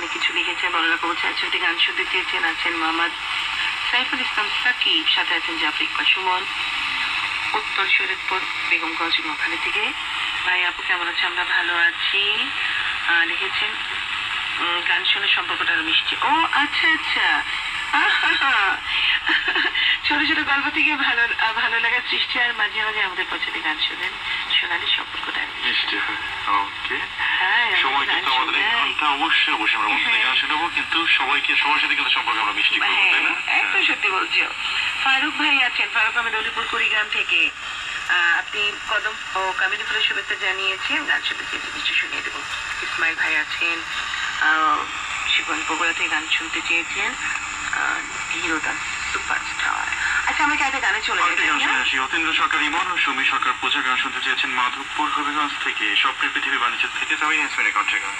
অনেক কিছু লিখেছেন। বড়রা কবুতর একটি গান শুনতে চেয়েছেন। আছেন মোহাম্মদ সাইফুল ইসলাম সাকিব, সাথে আছেন জাফর ইকবাল সুমন, উত্তর শরীয়তপুর বেগমগঞ্জ মখালি থেকে। ভাই আপু কেমন আছে? আমরা ভালো আছি। লিখেছেন গান শুনে সম্পর্কটা আরো মিষ্টি। ও আচ্ছা আচ্ছা, আহা! ছোট ছোট গল্প থেকে ভালো লাগার সৃষ্টি, আর মাঝে মাঝে আমাদের পছন্দের গান শোনেন, শোনালে সম্পর্কটা আরো মিষ্টি হয়। ওকে, হ্যাঁ, সময় কিন্তু আমাদের এই ঘন্টা অবশ্যই অবশ্যই আমরা বন্ধুদের গান শোনাবো, কিন্তু সবার সাথে কিন্তু সম্পর্ক আমরা মিষ্টি করবো, তাই না? একদম সত্যি বলছো। ফারুক ভাই আছেন, ফারুক আহমেদ অলিপুর কুড়িগ্রাম থেকে। আপনি কদম ও কামিনী ফুলের শুভেচ্ছা জানিয়েছেন, গান শুনতে চেয়েছেন, কিছু শুনিয়ে দেবো। ইসমাইল ভাই আছেন, শিবন বগুড়া থেকে গান শুনতে চেয়েছেন। ধীরতা সুপারস্টার। আচ্ছা, আমরা কি একটা গানে চলে যাই? অতীন্দ্র সরকার ইমন ও সমী সরকার পূজা গান শুনতে চেয়েছেন মাধবপুর হবিগঞ্জ থেকে। স্বপ্নের পৃথিবী বাণিজ্য থেকে সাবিনা ইয়াসমিনের কণ্ঠে গান।